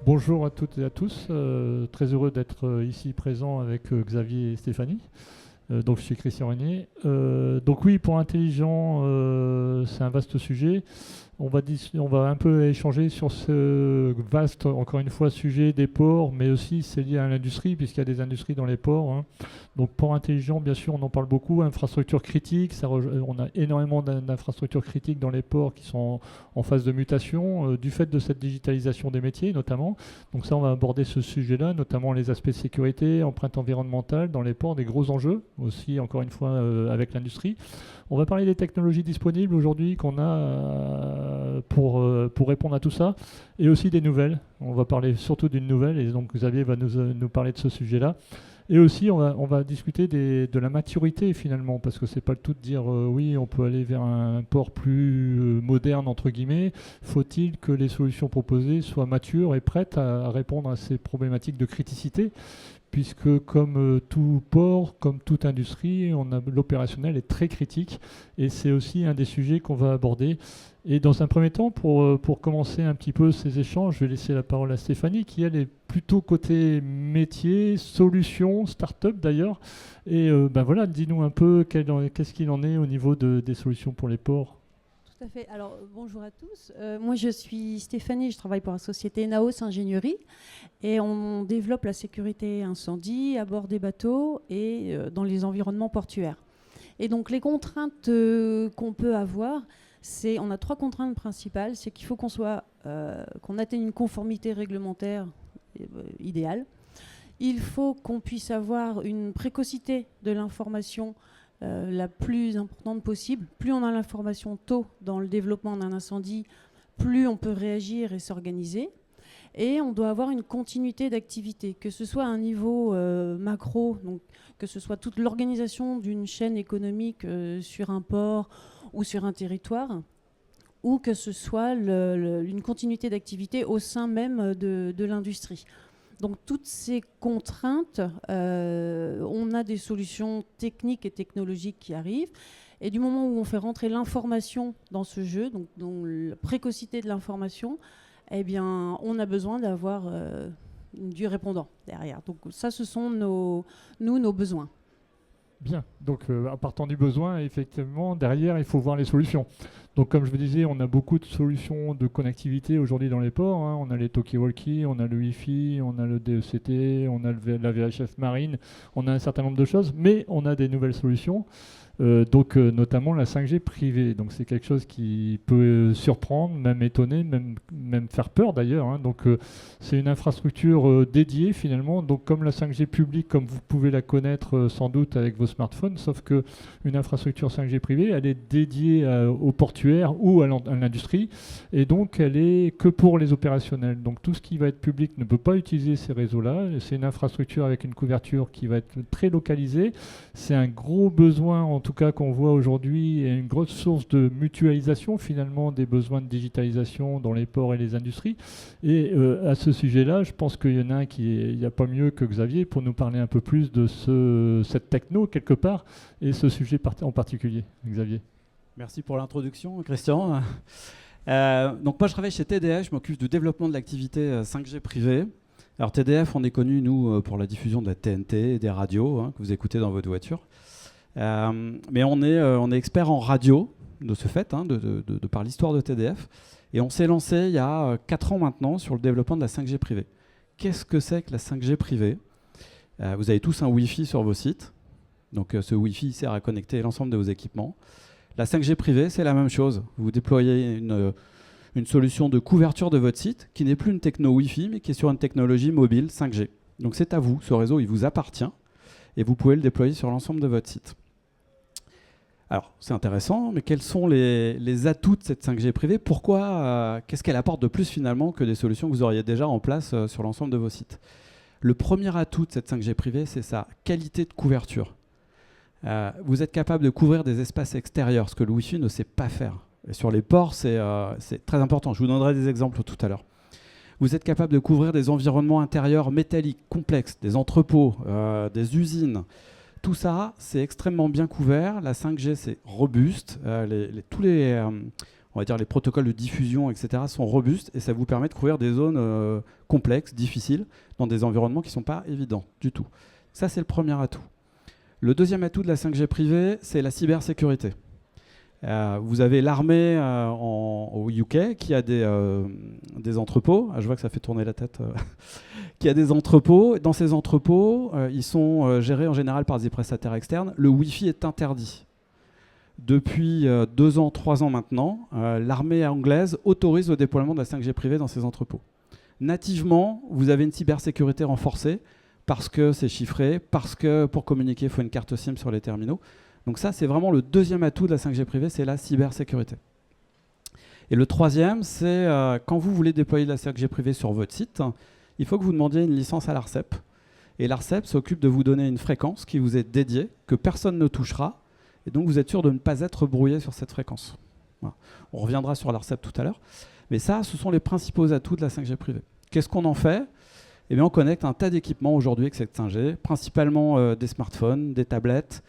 Bonjour à toutes et à tous, très heureux d'être ici présent avec Xavier et Stéphanie. Donc je suis Christian Régnier. Donc oui, pour intelligent, c'est un vaste sujet. On va un peu échanger sur ce vaste, encore une fois, sujet des ports, mais aussi c'est lié à l'industrie, puisqu'il y a des industries dans les ports, hein. Donc port intelligent, bien sûr, on en parle beaucoup. Infrastructures critiques, on a énormément d'infrastructures critiques dans les ports qui sont en phase de mutation, du fait de cette digitalisation des métiers, notamment. Donc ça, on va aborder ce sujet-là, notamment les aspects de sécurité, empreinte environnementale dans les ports, des gros enjeux, aussi, encore une fois, avec l'industrie. On va parler des technologies disponibles aujourd'hui qu'on a pour répondre à tout ça, et aussi des nouvelles. On va parler surtout d'une nouvelle, et donc Xavier va nous parler de ce sujet-là. Et aussi, on va discuter de la maturité finalement, parce que c'est pas le tout de dire oui, on peut aller vers un port plus moderne, entre guillemets. Faut-il que les solutions proposées soient matures et prêtes à répondre à ces problématiques de criticité ? Puisque comme tout port, comme toute industrie, l'opérationnel est très critique et c'est aussi un des sujets qu'on va aborder. Et dans un premier temps, pour commencer un petit peu ces échanges, je vais laisser la parole à Stéphanie qui, elle, est plutôt côté métier, solutions, start-up d'ailleurs. Et ben voilà, dis-nous un peu qu'est-ce qu'il en est au niveau des solutions pour les ports. Tout à fait. Alors, bonjour à tous. Moi, je suis Stéphanie, je travaille pour la société Naos Ingénierie et on développe la sécurité incendie à bord des bateaux et dans les environnements portuaires. Et donc, les contraintes qu'on peut avoir, on a 3 contraintes principales. C'est qu'il faut qu'on atteigne une conformité réglementaire idéale. Il faut qu'on puisse avoir une précocité de l'information la plus importante possible. Plus on a l'information tôt dans le développement d'un incendie, plus on peut réagir et s'organiser. Et on doit avoir une continuité d'activité, que ce soit à un niveau macro, donc que ce soit toute l'organisation d'une chaîne économique sur un port ou sur un territoire, ou que ce soit une continuité d'activité au sein même de l'industrie. Donc toutes ces contraintes, on a des solutions techniques et technologiques qui arrivent. Et du moment où on fait rentrer l'information dans ce jeu, donc la précocité de l'information, eh bien, on a besoin d'avoir du répondant derrière. Donc ça, ce sont nos besoins. Bien, donc en partant du besoin, effectivement, derrière, il faut voir les solutions. Donc comme je vous disais, on a beaucoup de solutions de connectivité aujourd'hui dans les ports, hein. On a les talkie-walkie, on a le Wi-Fi, on a le DECT, on a la VHF marine, on a un certain nombre de choses, mais on a des nouvelles solutions. Notamment la 5G privée. Donc c'est quelque chose qui peut surprendre, même étonner, même faire peur d'ailleurs, hein. Donc c'est une infrastructure dédiée finalement. Donc comme la 5G publique, comme vous pouvez la connaître sans doute avec vos smartphones, sauf que une infrastructure 5G privée, elle est dédiée au portuaire ou à l'industrie, et donc elle est que pour les opérationnels. Donc tout ce qui va être public ne peut pas utiliser ces réseaux-là. C'est une infrastructure avec une couverture qui va être très localisée. C'est un gros besoin en tout cas qu'on voit aujourd'hui, et une grosse source de mutualisation finalement des besoins de digitalisation dans les ports et les industries. Et à ce sujet-là, je pense qu'il y en a il n'y a pas mieux que Xavier pour nous parler un peu plus de cette techno quelque part, et ce sujet en particulier. Xavier. Merci pour l'introduction, Christian. Donc moi, je travaille chez TDF, je m'occupe du développement de l'activité 5G privée. Alors TDF, on est connu, nous, pour la diffusion de la TNT et des radios, hein, que vous écoutez dans votre voiture. Mais on est expert en radio, de ce fait, hein, de par l'histoire de TDF. Et on s'est lancé il y a 4 ans maintenant sur le développement de la 5G privée. Qu'est-ce que c'est que la 5G privée ? Vous avez tous un Wi-Fi sur vos sites. Donc ce Wi-Fi sert à connecter l'ensemble de vos équipements. La 5G privée, c'est la même chose. Vous déployez une solution de couverture de votre site qui n'est plus une techno Wi-Fi, mais qui est sur une technologie mobile 5G. Donc c'est à vous, ce réseau, il vous appartient, et vous pouvez le déployer sur l'ensemble de votre site. Alors, c'est intéressant, mais quels sont les atouts de cette 5G privée ? Pourquoi qu'est-ce qu'elle apporte de plus finalement que des solutions que vous auriez déjà en place sur l'ensemble de vos sites ? Le premier atout de cette 5G privée, c'est sa qualité de couverture. Vous êtes capable de couvrir des espaces extérieurs, ce que le Wi-Fi ne sait pas faire. Et sur les ports, c'est très important. Je vous donnerai des exemples tout à l'heure. Vous êtes capable de couvrir des environnements intérieurs métalliques, complexes, des entrepôts, des usines. Tout ça, c'est extrêmement bien couvert. La 5G, c'est robuste. on va dire les protocoles de diffusion, etc., sont robustes et ça vous permet de couvrir des zones complexes, difficiles, dans des environnements qui ne sont pas évidents du tout. Ça, c'est le premier atout. Le deuxième atout de la 5G privée, c'est la cybersécurité. Vous avez l'armée au UK qui a des entrepôts. Je vois que ça fait tourner la tête. Qui a des entrepôts. Dans ces entrepôts, ils sont gérés en général par des prestataires externes. Le Wi-Fi est interdit. Depuis 2 ans, 3 ans maintenant, l'armée anglaise autorise le déploiement de la 5G privée dans ces entrepôts. Nativement, vous avez une cybersécurité renforcée parce que c'est chiffré, parce que pour communiquer, il faut une carte SIM sur les terminaux. Donc ça, c'est vraiment le deuxième atout de la 5G privée, c'est la cybersécurité. Et le troisième, c'est quand vous voulez déployer de la 5G privée sur votre site, il faut que vous demandiez une licence à l'ARCEP. Et l'ARCEP s'occupe de vous donner une fréquence qui vous est dédiée, que personne ne touchera, et donc vous êtes sûr de ne pas être brouillé sur cette fréquence. Voilà. On reviendra sur l'ARCEP tout à l'heure. Mais ça, ce sont les principaux atouts de la 5G privée. Qu'est-ce qu'on en fait ? Eh bien, on connecte un tas d'équipements aujourd'hui avec cette 5G, principalement des smartphones, des tablettes,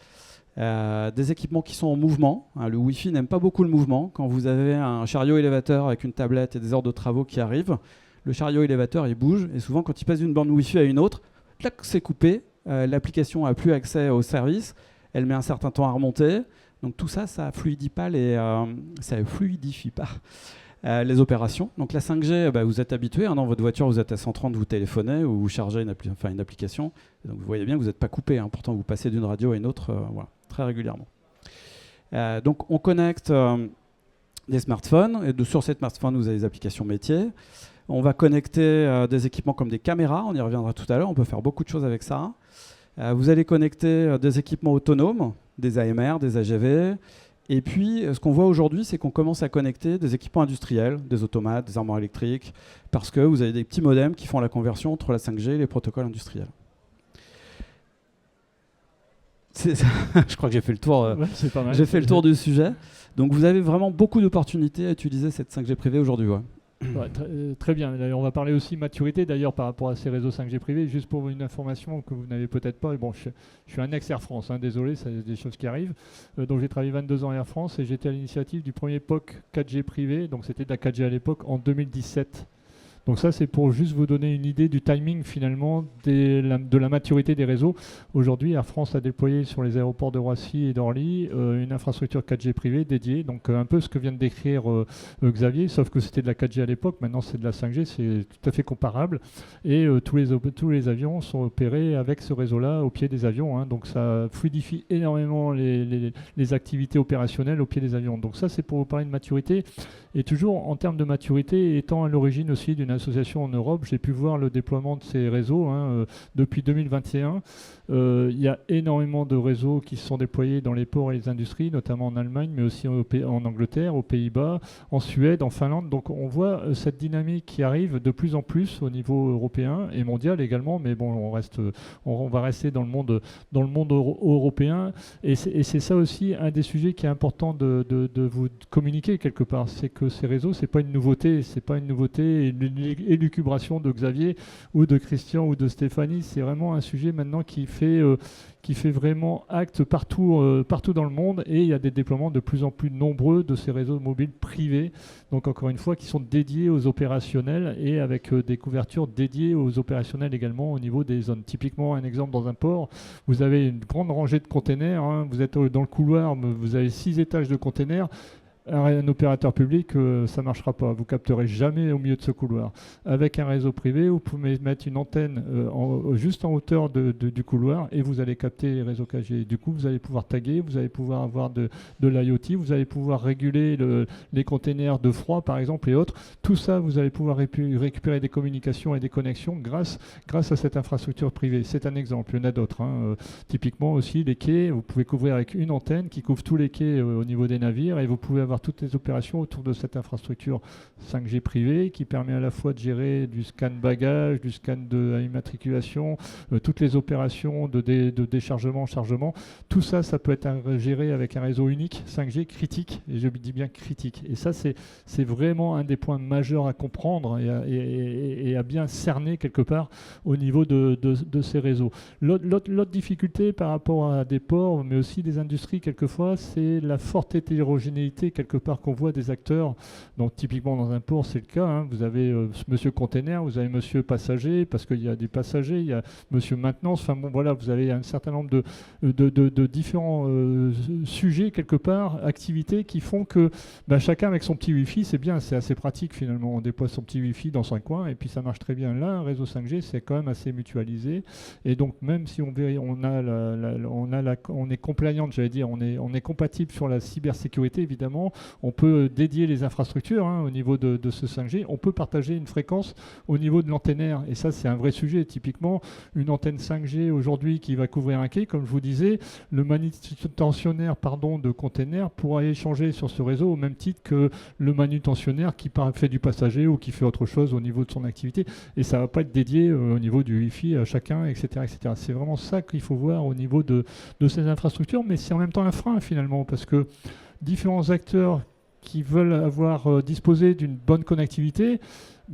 des équipements qui sont en mouvement. Le Wi-Fi n'aime pas beaucoup le mouvement. Quand vous avez un chariot élévateur avec une tablette et des ordres de travaux qui arrivent, le chariot élévateur il bouge et souvent quand il passe d'une borne Wi-Fi à une autre, clac, c'est coupé. L'application n'a plus accès au service. Elle met un certain temps à remonter. Donc tout ça, ça fluidifie pas les opérations. Donc la 5G, vous êtes habitué. Dans votre voiture, vous êtes à 130, vous téléphonez ou vous chargez une application. Et donc vous voyez bien que vous n'êtes pas coupé. Pourtant, vous passez d'une radio à une autre très régulièrement. Donc on connecte des smartphones. Et sur ces smartphones, vous avez des applications métiers. On va connecter des équipements comme des caméras. On y reviendra tout à l'heure. On peut faire beaucoup de choses avec ça. Vous allez connecter des équipements autonomes, des AMR, des AGV. Et puis, ce qu'on voit aujourd'hui, c'est qu'on commence à connecter des équipements industriels, des automates, des armoires électriques, parce que vous avez des petits modems qui font la conversion entre la 5G et les protocoles industriels. Je crois que j'ai fait le tour. Ouais, c'est pas mal. J'ai fait le tour du sujet. Donc, vous avez vraiment beaucoup d'opportunités à utiliser cette 5G privée aujourd'hui. Ouais. Ouais, très bien. D'ailleurs, on va parler aussi maturité d'ailleurs par rapport à ces réseaux 5G privés. Juste pour une information que vous n'avez peut-être pas. Bon, je suis un ex-Air France, désolé, c'est des choses qui arrivent. Donc j'ai travaillé 22 ans à Air France et j'étais à l'initiative du premier POC 4G privé. Donc c'était de la 4G à l'époque en 2017. Donc ça, c'est pour juste vous donner une idée du timing finalement de la maturité des réseaux. Aujourd'hui, Air France a déployé sur les aéroports de Roissy et d'Orly une infrastructure 4G privée dédiée. Donc un peu ce que vient de décrire Xavier, sauf que c'était de la 4G à l'époque. Maintenant, c'est de la 5G, c'est tout à fait comparable. Et tous les avions sont opérés avec ce réseau-là au pied des avions. Donc ça fluidifie énormément les activités opérationnelles au pied des avions. Donc ça, c'est pour vous parler de maturité. Et toujours en termes de maturité, étant à l'origine aussi d'une association en Europe, j'ai pu voir le déploiement de ces réseaux depuis 2021. Il y a énormément de réseaux qui se sont déployés dans les ports et les industries, notamment en Allemagne, mais aussi en Angleterre, aux Pays-Bas, en Suède, en Finlande. Donc on voit cette dynamique qui arrive de plus en plus au niveau européen et mondial également. Mais bon, on va rester dans le monde européen. Et c'est ça aussi un des sujets qui est important de vous communiquer quelque part. C'est que ces réseaux, c'est pas une nouveauté, une élucubration de Xavier ou de Christian ou de Stéphanie. C'est vraiment un sujet maintenant qui fait vraiment acte partout dans le monde, et il y a des déploiements de plus en plus nombreux de ces réseaux mobiles privés, donc encore une fois qui sont dédiés aux opérationnels et avec des couvertures dédiées aux opérationnels également au niveau des zones. Typiquement, un exemple dans un port, vous avez une grande rangée de containers, vous êtes dans le couloir, vous avez 6 étages de containers. Un opérateur public, ça ne marchera pas. Vous ne capterez jamais au milieu de ce couloir. Avec un réseau privé, vous pouvez mettre une antenne juste en hauteur du couloir et vous allez capter les réseaux 4G. Du coup, vous allez pouvoir taguer, vous allez pouvoir avoir de l'IoT, vous allez pouvoir réguler les containers de froid, par exemple, et autres. Tout ça, vous allez pouvoir récupérer des communications et des connexions grâce à cette infrastructure privée. C'est un exemple. Il y en a d'autres. Typiquement aussi, les quais, vous pouvez couvrir avec une antenne qui couvre tous les quais au niveau des navires, et vous pouvez avoir toutes les opérations autour de cette infrastructure 5G privée qui permet à la fois de gérer du scan bagage, du scan de immatriculation, toutes les opérations de déchargement, chargement. Tout ça, ça peut être géré avec un réseau unique 5G critique, et je dis bien critique. Et ça, c'est vraiment un des points majeurs à comprendre et à bien cerner quelque part au niveau de ces réseaux. L'autre difficulté par rapport à des ports, mais aussi des industries quelquefois, c'est la forte hétérogénéité quelque part qu'on voit des acteurs, donc typiquement dans un port, c'est le cas, hein, vous avez monsieur container, vous avez monsieur passager, parce qu'il y a des passagers, il y a monsieur maintenance, enfin bon voilà, vous avez un certain nombre de différents sujets quelque part, activités qui font que chacun avec son petit Wi-Fi, c'est bien, c'est assez pratique finalement, on déploie son petit Wi-Fi dans son coin et puis ça marche très bien. Là, un réseau 5G, c'est quand même assez mutualisé et donc même si on est compliant, j'allais dire, on est compatible sur la cybersécurité évidemment, on peut dédier les infrastructures au niveau de ce 5G, on peut partager une fréquence au niveau de l'antennaire et ça c'est un vrai sujet. Typiquement, une antenne 5G aujourd'hui qui va couvrir un quai, comme je vous disais, le manutentionnaire de container pourra échanger sur ce réseau au même titre que le manutentionnaire qui fait du passager ou qui fait autre chose au niveau de son activité et ça ne va pas être dédié au niveau du Wi-Fi à chacun, etc., etc. C'est vraiment ça qu'il faut voir au niveau de ces infrastructures, mais c'est en même temps un frein finalement parce que différents acteurs qui veulent disposer d'une bonne connectivité,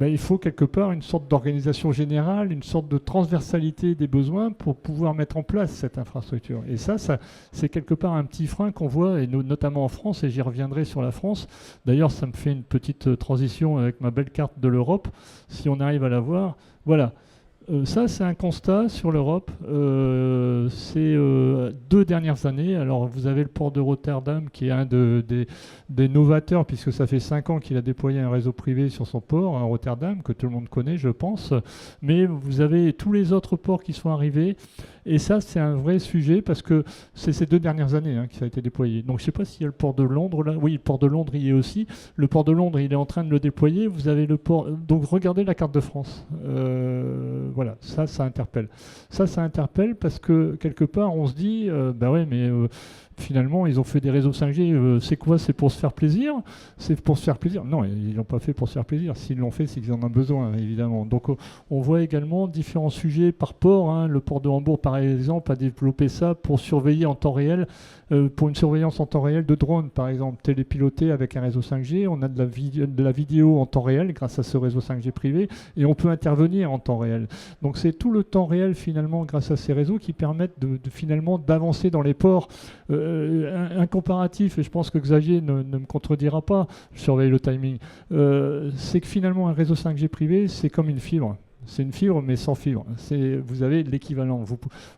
il faut quelque part une sorte d'organisation générale, une sorte de transversalité des besoins pour pouvoir mettre en place cette infrastructure. Et ça c'est quelque part un petit frein qu'on voit, et notamment en France, et j'y reviendrai sur la France. D'ailleurs, ça me fait une petite transition avec ma belle carte de l'Europe, si on arrive à la voir. Voilà. Ça, c'est un constat sur l'Europe. Ces 2 dernières années, alors vous avez le port de Rotterdam qui est un des novateurs, puisque ça fait 5 ans qu'il a déployé un réseau privé sur son port, à Rotterdam, que tout le monde connaît, je pense. Mais vous avez tous les autres ports qui sont arrivés. Et ça, c'est un vrai sujet, parce que c'est ces 2 dernières années que ça a été déployé. Donc je ne sais pas s'il y a le port de Londres là. Oui, le port de Londres y est aussi. Le port de Londres, il est en train de le déployer. Vous avez le port... Donc regardez la carte de France. Voilà, ça interpelle. Ça interpelle parce que quelque part, on se dit, finalement, ils ont fait des réseaux 5G, c'est quoi? C'est pour se faire plaisir? C'est pour se faire plaisir? Non, ils ne l'ont pas fait pour se faire plaisir. S'ils l'ont fait, c'est qu'ils en ont besoin, évidemment. Donc, on voit également différents sujets par port. Le port de Hambourg, par exemple, a développé ça pour surveiller en temps réel, pour une surveillance en temps réel de drones, par exemple, télépilotés avec un réseau 5G. On a de la vidéo en temps réel grâce à ce réseau 5G privé et on peut intervenir en temps réel. Donc, c'est tout le temps réel, finalement, grâce à ces réseaux qui permettent finalement d'avancer dans les ports. Un comparatif, et je pense que Xavier ne me contredira pas, je surveille le timing, c'est que finalement un réseau 5G privé, c'est comme une fibre. C'est une fibre, mais sans fibre. Vous avez l'équivalent.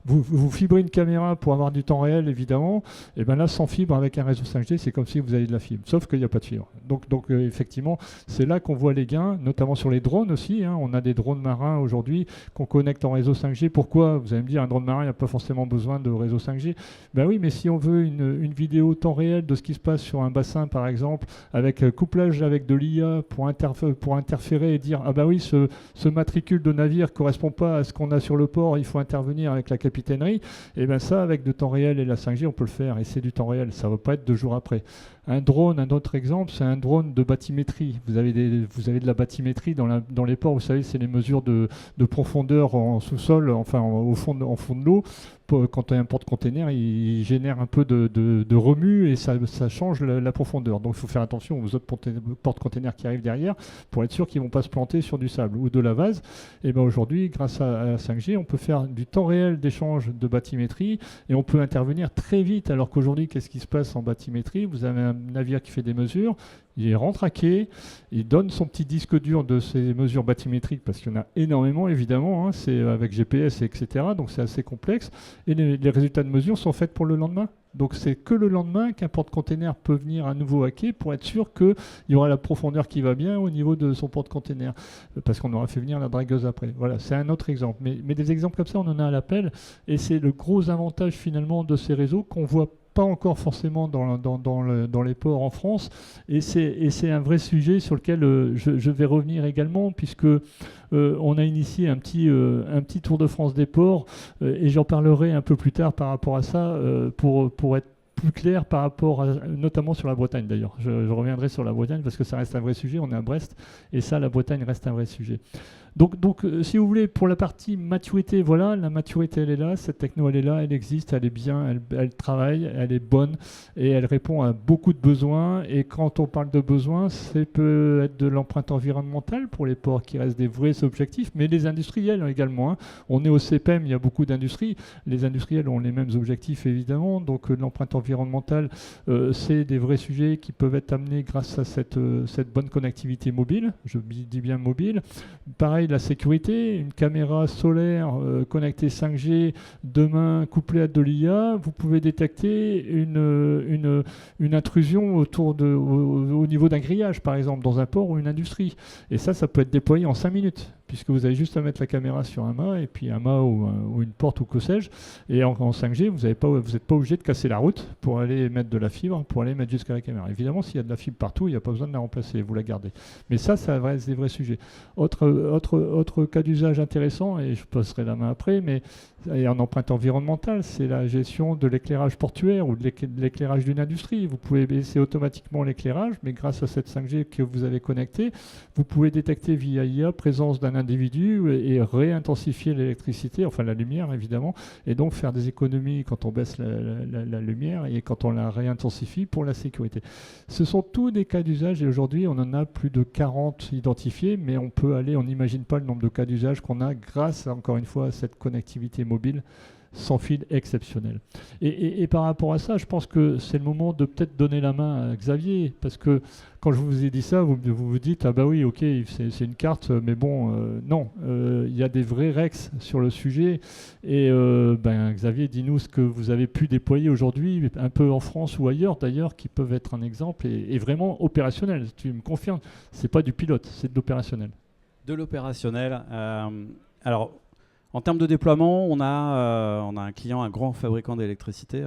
Vous fibrez une caméra pour avoir du temps réel, évidemment. Et bien là, sans fibre, avec un réseau 5G, c'est comme si vous avez de la fibre. Sauf qu'il n'y a pas de fibre. Donc effectivement, c'est là qu'on voit les gains, notamment sur les drones aussi. On a des drones marins aujourd'hui qu'on connecte en réseau 5G. Pourquoi? Vous allez me dire, un drone marin, il n'y a pas forcément besoin de réseau 5G. Ben oui, mais si on veut une vidéo temps réel de ce qui se passe sur un bassin, par exemple, avec couplage avec de l'IA pour interférer et dire, ah bah oui, ce matricule de navire ne correspond pas à ce qu'on a sur le port, il faut intervenir avec la capitainerie, et bien ça, avec de temps réel et la 5G, on peut le faire, et c'est du temps réel, ça ne va pas être 2 jours après. Un drone, un autre exemple, c'est un drone de bathymétrie. Vous avez de la bathymétrie dans les ports, vous savez, c'est les mesures de profondeur en sous-sol, enfin en fond de l'eau. Quand un porte-container, il génère un peu de remue et ça change la profondeur. Donc il faut faire attention aux autres porte-containers qui arrivent derrière pour être sûr qu'ils ne vont pas se planter sur du sable ou de la vase. Et bien aujourd'hui, grâce à la 5G, on peut faire du temps réel d'échange de bathymétrie et on peut intervenir très vite. Alors qu'aujourd'hui, qu'est-ce qui se passe en bathymétrie? Vous avez un navire qui fait des mesures, il rentre à quai, il donne son petit disque dur de ces mesures bathymétriques, parce qu'il y en a énormément évidemment, c'est avec GPS, etc. Donc c'est assez complexe, et les résultats de mesure sont faits pour le lendemain. Donc c'est que le lendemain qu'un porte-container peut venir à nouveau à quai pour être sûr qu'il y aura la profondeur qui va bien au niveau de son porte-container, parce qu'on aura fait venir la dragueuse après. Voilà, c'est un autre exemple. Mais des exemples comme ça, on en a à l'appel, et c'est le gros avantage finalement de ces réseaux qu'on voit pas encore forcément dans les ports en France, et c'est un vrai sujet sur lequel je vais revenir également, puisque on a initié un petit tour de France des ports, et j'en parlerai un peu plus tard par rapport à ça, pour être plus clair par rapport notamment sur la Bretagne d'ailleurs. Je reviendrai sur la Bretagne parce que ça reste un vrai sujet, on est à Brest, et ça, la Bretagne reste un vrai sujet. Donc si vous voulez, pour la partie maturité, voilà, la maturité elle est là, cette techno elle est là, elle existe, elle est bien, elle travaille, elle est bonne et elle répond à beaucoup de besoins. Et quand on parle de besoins, ça peut être de l'empreinte environnementale pour les ports qui restent des vrais objectifs, mais les industriels également. On est au CPEM, il y a beaucoup d'industries, les industriels ont les mêmes objectifs évidemment, donc l'empreinte environnementale environnementale, c'est des vrais sujets qui peuvent être amenés grâce à cette bonne connectivité mobile. Je dis bien mobile. Pareil, la sécurité, une caméra solaire connectée 5G, demain couplée à de l'IA, vous pouvez détecter une intrusion au niveau d'un grillage, par exemple, dans un port ou une industrie. Et ça peut être déployé en 5 minutes, puisque vous avez juste à mettre la caméra sur un mât, et puis un mât ou une porte ou que sais-je. Et en 5G, vous n'êtes pas obligé de casser la route pour aller mettre de la fibre, pour aller mettre jusqu'à la caméra. Évidemment, s'il y a de la fibre partout, il n'y a pas besoin de la remplacer, vous la gardez. Mais ça c'est des vrais sujets. Autre cas d'usage intéressant, et je passerai la main après, mais et en empreinte environnementale, c'est la gestion de l'éclairage portuaire ou de l'éclairage d'une industrie. Vous pouvez baisser automatiquement l'éclairage, mais grâce à cette 5G que vous avez connectée, vous pouvez détecter via IA présence d'un individu et réintensifier l'électricité, enfin la lumière évidemment, et donc faire des économies quand on baisse la lumière et quand on la réintensifie pour la sécurité. Ce sont tous des cas d'usage et aujourd'hui on en a plus de 40 identifiés, mais on n'imagine pas le nombre de cas d'usage qu'on a grâce, encore une fois, à cette connectivité mobile sans fil exceptionnel. Et par rapport à ça, je pense que c'est le moment de peut-être donner la main à Xavier, parce que quand je vous ai dit ça, vous vous dites, ah bah oui, ok, c'est une carte, mais bon, non, il y a des vrais Rex sur le sujet, et Xavier, dis-nous ce que vous avez pu déployer aujourd'hui, un peu en France ou ailleurs d'ailleurs, qui peuvent être un exemple, et vraiment opérationnel. Tu me confirmes, c'est pas du pilote, c'est de l'opérationnel. De l'opérationnel. Alors, en termes de déploiement, on a un client, un grand fabricant d'électricité,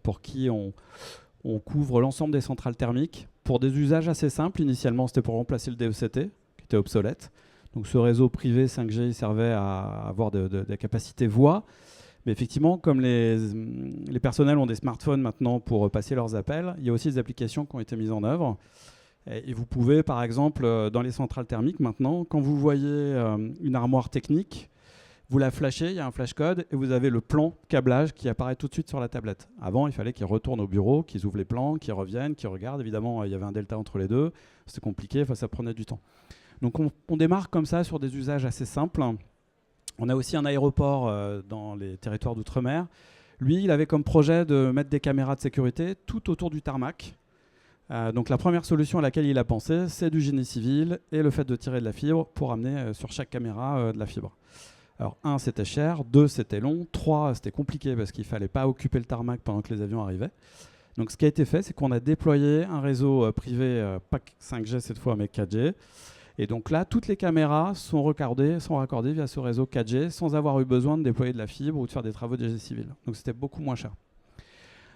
pour qui on couvre l'ensemble des centrales thermiques pour des usages assez simples. Initialement, c'était pour remplacer le DECT, qui était obsolète. Donc ce réseau privé 5G il servait à avoir des capacités voix. Mais effectivement, comme les personnels ont des smartphones maintenant pour passer leurs appels, il y a aussi des applications qui ont été mises en œuvre. Et vous pouvez, par exemple, dans les centrales thermiques maintenant, quand vous voyez une armoire technique, vous la flashez, il y a un flash code et vous avez le plan câblage qui apparaît tout de suite sur la tablette. Avant, il fallait qu'ils retournent au bureau, qu'ils ouvrent les plans, qu'ils reviennent, qu'ils regardent. Évidemment, il y avait un delta entre les deux. C'était compliqué, ça prenait du temps. Donc on démarre comme ça sur des usages assez simples. On a aussi un aéroport dans les territoires d'outre-mer. Lui, il avait comme projet de mettre des caméras de sécurité tout autour du tarmac. Donc la première solution à laquelle il a pensé, c'est du génie civil et le fait de tirer de la fibre pour amener sur chaque caméra de la fibre. Alors 1, c'était cher, 2, c'était long, 3, c'était compliqué parce qu'il ne fallait pas occuper le tarmac pendant que les avions arrivaient. Donc ce qui a été fait, c'est qu'on a déployé un réseau privé, pas 5G cette fois, mais 4G. Et donc là, toutes les caméras sont raccordées via ce réseau 4G sans avoir eu besoin de déployer de la fibre ou de faire des travaux de génie civil. Donc c'était beaucoup moins cher.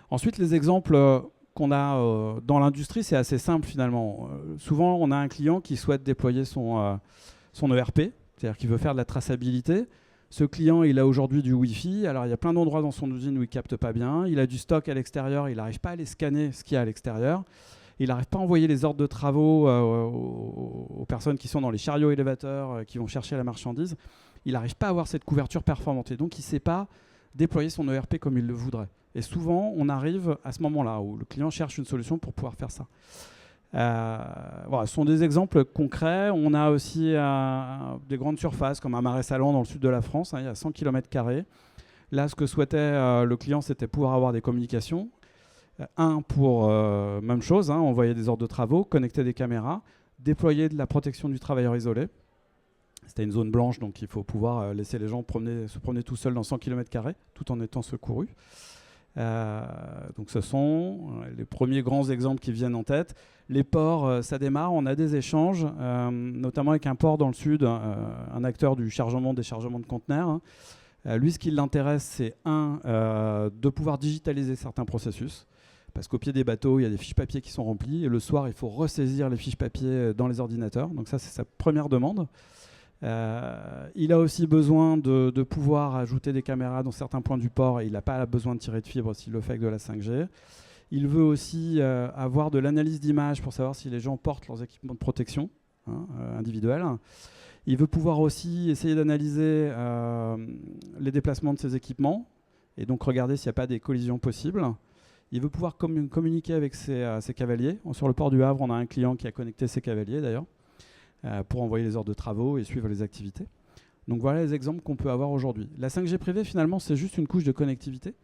Ensuite, les exemples qu'on a dans l'industrie, c'est assez simple finalement. Souvent, on a un client qui souhaite déployer son ERP, c'est-à-dire qu'il veut faire de la traçabilité. Ce client, il a aujourd'hui du Wi-Fi. Alors, il y a plein d'endroits dans son usine où il ne capte pas bien. Il a du stock à l'extérieur. Il n'arrive pas à aller scanner ce qu'il y a à l'extérieur. Il n'arrive pas à envoyer les ordres de travaux aux personnes qui sont dans les chariots élévateurs, qui vont chercher la marchandise. Il n'arrive pas à avoir cette couverture performante. Et donc, il ne sait pas déployer son ERP comme il le voudrait. Et souvent, on arrive à ce moment-là où le client cherche une solution pour pouvoir faire ça. Voilà, ce sont des exemples concrets. On a aussi des grandes surfaces comme un marais salant dans le sud de la France, il y a 100 km². Là, ce que souhaitait le client, c'était pouvoir avoir des communications. Même chose, envoyer des ordres de travaux, connecter des caméras, déployer de la protection du travailleur isolé. C'était une zone blanche, donc il faut pouvoir laisser les gens se promener tout seuls dans 100 km² tout en étant secourus. Donc ce sont les premiers grands exemples qui viennent en tête. Les ports, ça démarre, on a des échanges, notamment avec un port dans le sud, un acteur du déchargement de conteneurs. Lui, ce qui l'intéresse, c'est de pouvoir digitaliser certains processus, parce qu'au pied des bateaux, il y a des fiches papier qui sont remplies, et le soir, il faut ressaisir les fiches papier dans les ordinateurs. Donc ça, c'est sa première demande. Il a aussi besoin de pouvoir ajouter des caméras dans certains points du port et il n'a pas besoin de tirer de fibre s'il le fait avec de la 5G. Il veut aussi avoir de l'analyse d'images pour savoir si les gens portent leurs équipements de protection individuels. Il veut pouvoir aussi essayer d'analyser les déplacements de ses équipements et donc regarder s'il n'y a pas des collisions possibles. Il veut pouvoir communiquer avec ses cavaliers. Sur le port du Havre, on a un client qui a connecté ses cavaliers d'ailleurs, pour envoyer les ordres de travaux et suivre les activités. Donc voilà les exemples qu'on peut avoir aujourd'hui. La 5G privée, finalement, c'est juste une couche de connectivité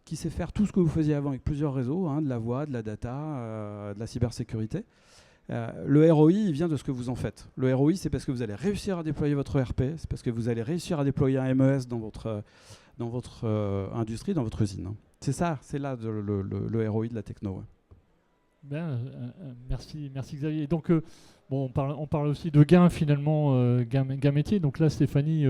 qui sait faire tout ce que vous faisiez avant avec plusieurs réseaux, hein, de la voix, de la data, de la cybersécurité. Le ROI, il vient de ce que vous en faites. Le ROI, c'est parce que vous allez réussir à déployer votre ERP, c'est parce que vous allez réussir à déployer un MES dans votre industrie, dans votre usine. C'est ça, c'est là le ROI de la techno. Ouais. Ben, merci Xavier. Donc, bon, on parle aussi de gains finalement, gains métiers. Donc là, Stéphanie,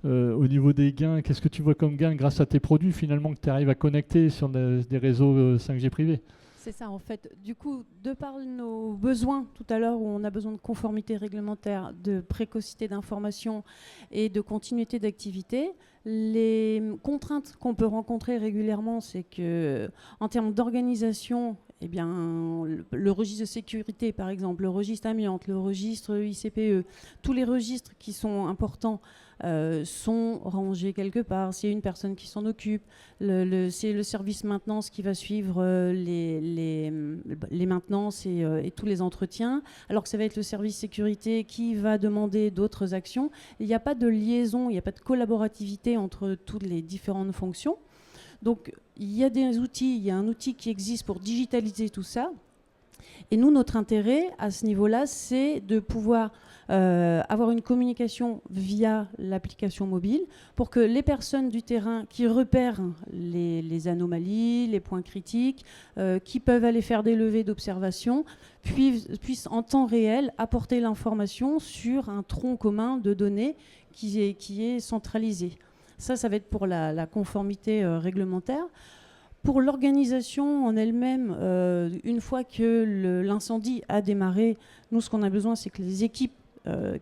au niveau des gains, qu'est-ce que tu vois comme gains grâce à tes produits finalement que tu arrives à connecter sur des réseaux 5G privés? C'est ça, en fait. Du coup, de par nos besoins, tout à l'heure, où on a besoin de conformité réglementaire, de précocité d'information et de continuité d'activité, les contraintes qu'on peut rencontrer régulièrement, c'est que, en termes d'organisation, eh bien, le registre de sécurité, par exemple, le registre amiante, le registre ICPE, tous les registres qui sont importants sont rangés quelque part. S'il y a une personne qui s'en occupe, c'est le service maintenance qui va suivre les maintenances et tous les entretiens, alors que ça va être le service sécurité qui va demander d'autres actions. Il n'y a pas de liaison, il n'y a pas de collaborativité entre toutes les différentes fonctions. Donc, il y a des outils, il y a un outil qui existe pour digitaliser tout ça. Et nous, notre intérêt à ce niveau-là, c'est de pouvoir avoir une communication via l'application mobile pour que les personnes du terrain qui repèrent les anomalies, les points critiques, qui peuvent aller faire des levées d'observation, puissent en temps réel apporter l'information sur un tronc commun de données qui est centralisé. Ça va être pour la conformité réglementaire. Pour l'organisation en elle-même, une fois que l'incendie a démarré, nous, ce qu'on a besoin, c'est que les équipes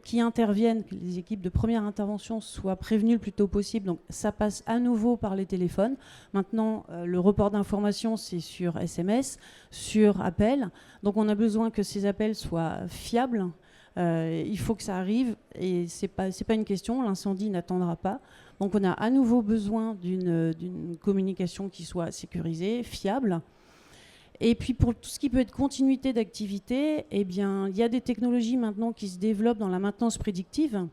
qui interviennent, que les équipes de première intervention soient prévenues le plus tôt possible. Donc, ça passe à nouveau par les téléphones. Maintenant, le report d'information, c'est sur SMS, sur appel. Donc, on a besoin que ces appels soient fiables. Il faut que ça arrive et c'est pas une question, l'incendie n'attendra pas. Donc on a à nouveau besoin d'une communication qui soit sécurisée, fiable. Et puis pour tout ce qui peut être continuité d'activité, eh bien, il y a des technologies maintenant qui se développent dans la maintenance prédictive.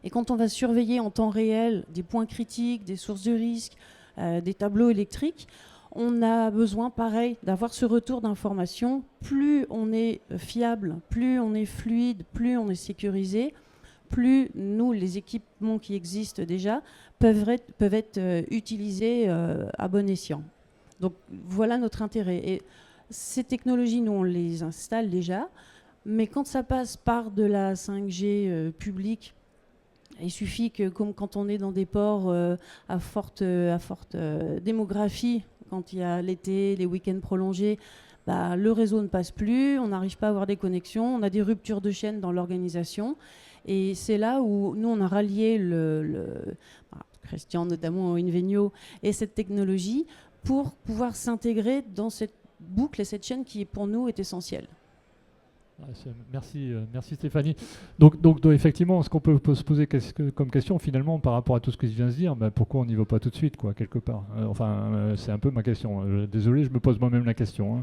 Et quand on va surveiller en temps réel des points critiques, des sources de risque, des tableaux électriques, on a besoin, pareil, d'avoir ce retour d'information. Plus on est fiable, plus on est fluide, plus on est sécurisé, plus nous, les équipements qui existent déjà, peuvent être utilisés à bon escient. Donc voilà notre intérêt. Et ces technologies, nous, on les installe déjà, mais quand ça passe par de la 5G publique, il suffit que, comme quand on est dans des ports à forte démographie, quand il y a l'été, les week-ends prolongés, le réseau ne passe plus, on n'arrive pas à avoir des connexions, on a des ruptures de chaîne dans l'organisation. Et c'est là où nous, on a rallié Christian, notamment Invenio, et cette technologie pour pouvoir s'intégrer dans cette boucle et cette chaîne qui, pour nous, est essentielle. Merci Stéphanie. Donc effectivement, ce qu'on peut se poser comme question finalement par rapport à tout ce qui vient de se dire, pourquoi on n'y va pas tout de suite, quoi, quelque part. C'est un peu ma question. Désolé, je me pose moi-même la question.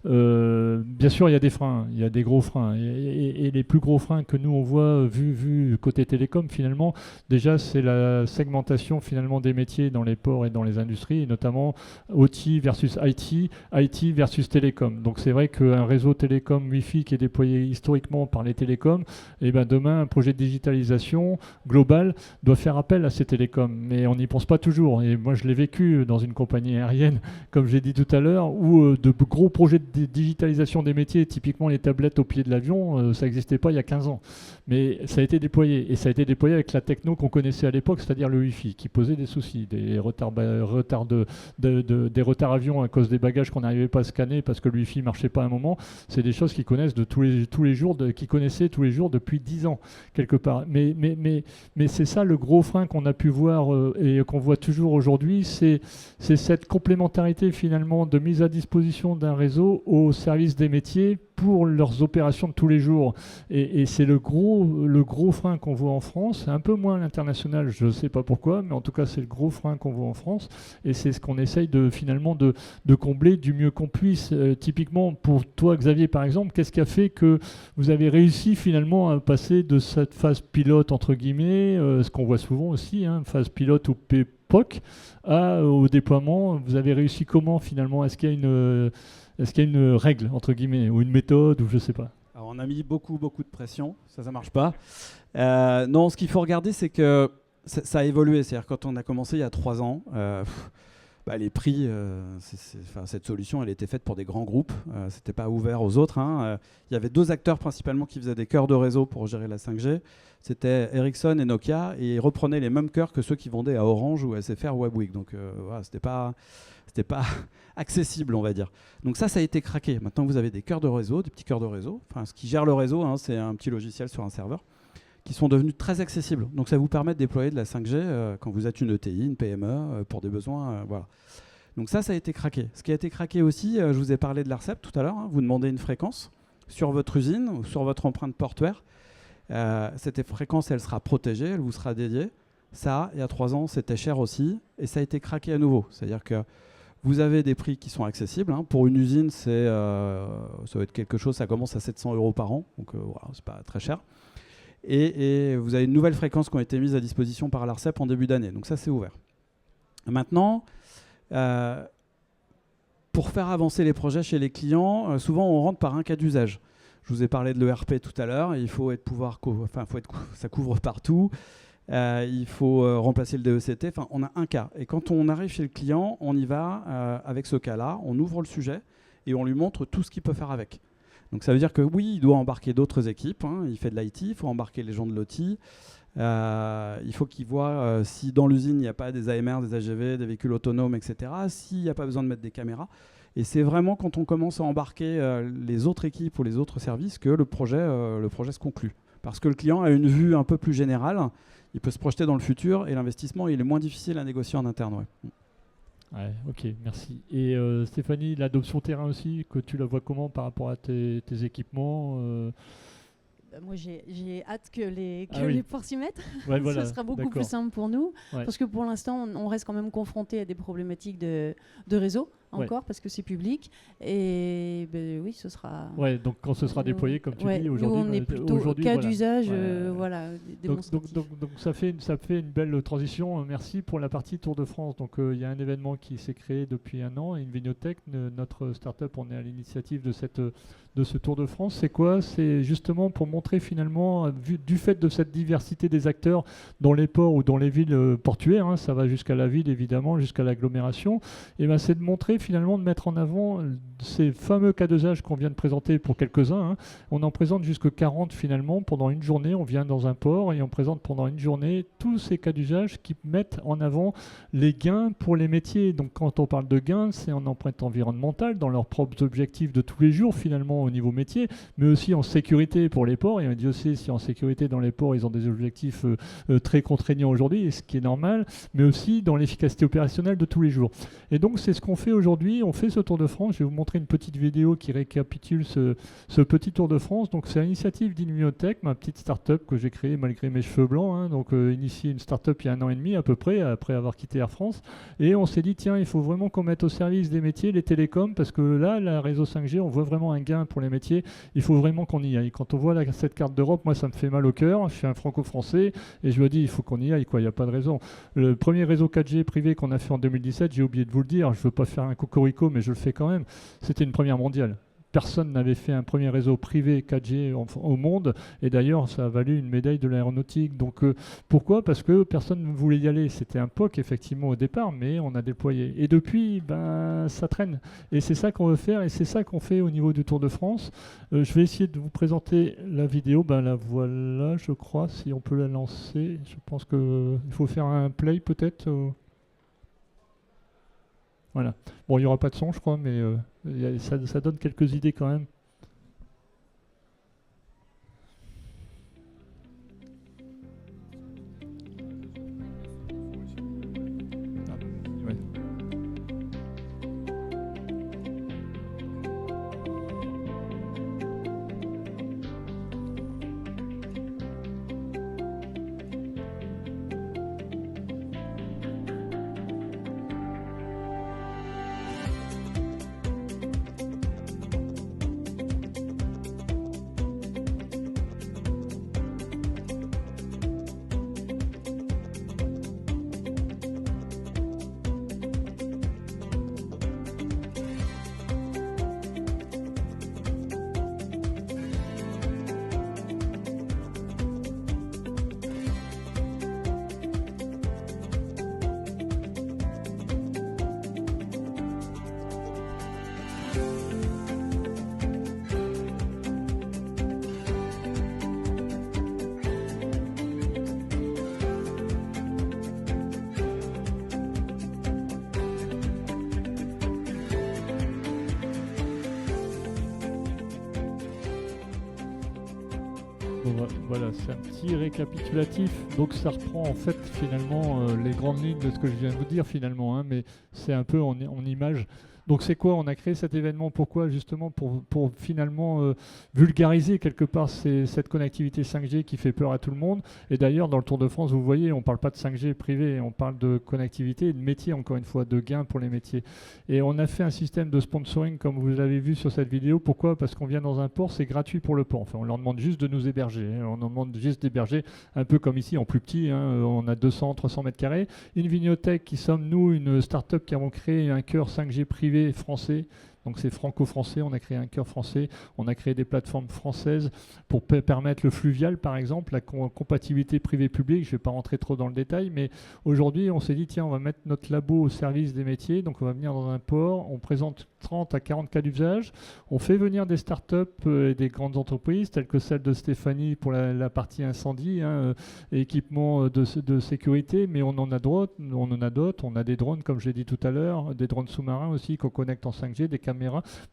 Bien sûr, il y a des freins, il y a des gros freins, et les plus gros freins que nous on voit vu côté télécom finalement, déjà c'est la segmentation finalement des métiers dans les ports et dans les industries, et notamment OT versus IT versus télécom. Donc c'est vrai qu'un réseau télécom Wi-Fi qui est déployé historiquement par les télécoms, et demain un projet de digitalisation global doit faire appel à ces télécoms, mais on n'y pense pas toujours. Et moi je l'ai vécu dans une compagnie aérienne, comme j'ai dit tout à l'heure, où de gros projets de digitalisation des métiers, typiquement les tablettes au pied de l'avion, ça n'existait pas il y a 15 ans. Mais ça a été déployé, et ça a été déployé avec la techno qu'on connaissait à l'époque, c'est-à-dire le Wi-Fi, qui posait des soucis, des retards avions à cause des bagages qu'on n'arrivait pas à scanner parce que le Wi-Fi ne marchait pas à un moment. C'est des choses qu'ils connaissent de tous les jours, qu'ils connaissaient tous les jours depuis 10 ans, quelque part. Mais c'est ça le gros frein qu'on a pu voir et qu'on voit toujours aujourd'hui, c'est cette complémentarité finalement de mise à disposition d'un réseau au service des métiers pour leurs opérations de tous les jours. Et c'est le gros frein qu'on voit en France, un peu moins à l'international, je ne sais pas pourquoi, mais en tout cas c'est le gros frein qu'on voit en France, et c'est ce qu'on essaye finalement de combler du mieux qu'on puisse. Typiquement pour toi Xavier par exemple, qu'est-ce qui a fait que vous avez réussi finalement à passer de cette phase pilote entre guillemets, ce qu'on voit souvent aussi, phase pilote ou POC au déploiement. Vous avez réussi comment finalement? Est-ce qu'il y a une règle, entre guillemets, ou une méthode, ou je ne sais pas? Alors, on a mis beaucoup de pression, ça marche pas. Non, ce qu'il faut regarder, c'est que ça a évolué. C'est-à-dire quand on a commencé il y a 3 ans, les prix, cette solution, elle était faite pour des grands groupes. C'était pas ouvert aux autres. Il y avait 2 acteurs principalement qui faisaient des cœurs de réseau pour gérer la 5G. C'était Ericsson et Nokia, et ils reprenaient les mêmes cœurs que ceux qui vendaient à Orange ou à SFR ou Webwig. Donc voilà, c'était pas accessible, on va dire. Donc ça a été craqué. Maintenant, vous avez des cœurs de réseau, des petits cœurs de réseau. Enfin, ce qui gère le réseau, c'est un petit logiciel sur un serveur, qui sont devenus très accessibles. Donc ça vous permet de déployer de la 5G quand vous êtes une ETI, une PME, pour des besoins. Voilà. Donc ça a été craqué. Ce qui a été craqué aussi, je vous ai parlé de l'ARCEP tout à l'heure. Vous demandez une fréquence sur votre usine ou sur votre empreinte portuaire. Cette fréquence, elle sera protégée, elle vous sera dédiée. Ça, il y a 3 ans, c'était cher aussi, et ça a été craqué à nouveau. C'est-à-dire que vous avez des prix qui sont accessibles. Pour une usine, ça va être quelque chose, ça commence à 700 € par an, donc voilà, c'est pas très cher. Et vous avez une nouvelle fréquence qui a été mise à disposition par l'ARCEP en début d'année. Donc ça, c'est ouvert. Maintenant, pour faire avancer les projets chez les clients, souvent on rentre par un cas d'usage. Je vous ai parlé de l'ERP tout à l'heure. Il faut ça couvre partout. Il faut remplacer le DECT. Enfin, on a un cas. Et quand on arrive chez le client, on y va avec ce cas-là. On ouvre le sujet et on lui montre tout ce qu'il peut faire avec. Donc ça veut dire que oui, il doit embarquer d'autres équipes. Il fait de l'IT, il faut embarquer les gens de l'OT. Il faut qu'il voit si dans l'usine, il n'y a pas des AMR, des AGV, des véhicules autonomes, etc. S'il n'y a pas besoin de mettre des caméras. Et c'est vraiment quand on commence à embarquer les autres équipes ou les autres services que le projet se conclut. Parce que le client a une vue un peu plus générale, il peut se projeter dans le futur et l'investissement, il est moins difficile à négocier en interne. Ouais. Ouais, ok, merci. Et Stéphanie, l'adoption terrain aussi, que tu la vois comment par rapport à tes équipements Moi, j'ai hâte que les ports s'y mettent. Ouais, voilà, ce sera beaucoup plus simple pour nous. Ouais. Parce que pour l'instant, on reste quand même confronté à des problématiques de réseau encore, parce que c'est public. Et oui, ce sera... Ouais, donc quand ce sera déployé, comme tu dis, aujourd'hui... Nous, on est plutôt cas d'usage, démonstratif. Donc ça fait une belle transition. Merci pour la partie Tour de France. Donc il y a un événement qui s'est créé depuis 1 an, Inveniotech, notre start-up, on est à l'initiative de ce Tour de France. C'est quoi? C'est justement pour montrer finalement, du fait de cette diversité des acteurs dans les ports ou dans les villes portuaires, ça va jusqu'à la ville évidemment, jusqu'à l'agglomération, et c'est de montrer finalement, de mettre en avant ces fameux cas d'usage qu'on vient de présenter pour quelques-uns. On en présente jusque 40 finalement pendant une journée. On vient dans un port et on présente pendant une journée tous ces cas d'usage qui mettent en avant les gains pour les métiers. Donc quand on parle de gains, c'est en empreinte environnementale, dans leurs propres objectifs de tous les jours finalement au niveau métier, mais aussi en sécurité pour les ports. Et on dit aussi si en sécurité dans les ports, ils ont des objectifs très contraignants aujourd'hui, ce qui est normal, mais aussi dans l'efficacité opérationnelle de tous les jours. Et donc c'est ce qu'on fait aujourd'hui. On fait ce Tour de France. Je vais vous montrer une petite vidéo qui récapitule ce petit Tour de France. Donc c'est l'initiative d'Inveniotech, ma petite start-up que j'ai créée malgré mes cheveux blancs. Donc initié une start-up il y a 1 an et demi à peu près, après avoir quitté Air France. Et on s'est dit, tiens, il faut vraiment qu'on mette au service des métiers les télécoms, parce que là, la réseau 5G, on voit vraiment un gain pour les métiers. Il faut vraiment qu'on y aille. Quand on voit cette carte d'Europe, moi, ça me fait mal au cœur. Je suis un franco-français et je me dis, il faut qu'on y aille, quoi. Il n'y a pas de raison. Le premier réseau 4G privé qu'on a fait en 2017, j'ai oublié de vous le dire, je ne veux pas faire un cocorico, mais je le fais quand même, c'était une première mondiale. Personne n'avait fait un premier réseau privé 4G au monde, et d'ailleurs ça a valu une médaille de l'aéronautique. Donc pourquoi? Parce que personne ne voulait y aller. C'était un POC effectivement au départ, mais on a déployé. Et depuis, ça traîne. Et c'est ça qu'on veut faire, et c'est ça qu'on fait au niveau du Tour de France. Je vais essayer de vous présenter la vidéo. La voilà, je crois, si on peut la lancer. Je pense qu'il faut faire un play peut-être. Voilà. Bon, il n'y aura pas de son, je crois, mais ça donne quelques idées quand même. Ouais. Bon, voilà, c'est un petit récapitulatif. Donc ça reprend en fait finalement les grandes lignes de ce que je viens de vous dire finalement, hein, mais c'est un peu en image. Donc c'est quoi? On a créé cet événement, pourquoi? Justement pour finalement vulgariser quelque part cette connectivité 5G qui fait peur à tout le monde. Et d'ailleurs dans le Tour de France, vous voyez, on ne parle pas de 5G privé, on parle de connectivité et de métier, encore une fois, de gains pour les métiers. Et on a fait un système de sponsoring comme vous l'avez vu sur cette vidéo. Pourquoi? Parce qu'on vient dans un port, c'est gratuit pour le port. Enfin, on leur demande juste de nous héberger, hein. On leur demande juste d'héberger, un peu comme ici en plus petit, hein. On a 200, 300 mètres carrés. Inviniotech, qui sommes nous une start-up qui avons créé un cœur 5G privé français. Donc c'est franco-français, on a créé un cœur français, on a créé des plateformes françaises pour permettre le fluvial par exemple, la compatibilité privée-publique, je ne vais pas rentrer trop dans le détail, mais aujourd'hui on s'est dit tiens on va mettre notre labo au service des métiers, donc on va venir dans un port, on présente 30 à 40 cas d'usage, on fait venir des startups et des grandes entreprises telles que celle de Stéphanie pour la partie incendie, hein, équipement de sécurité, mais on en a d'autres, on a des drones comme je l'ai dit tout à l'heure, des drones sous-marins aussi qu'on connecte en 5G, des caméras.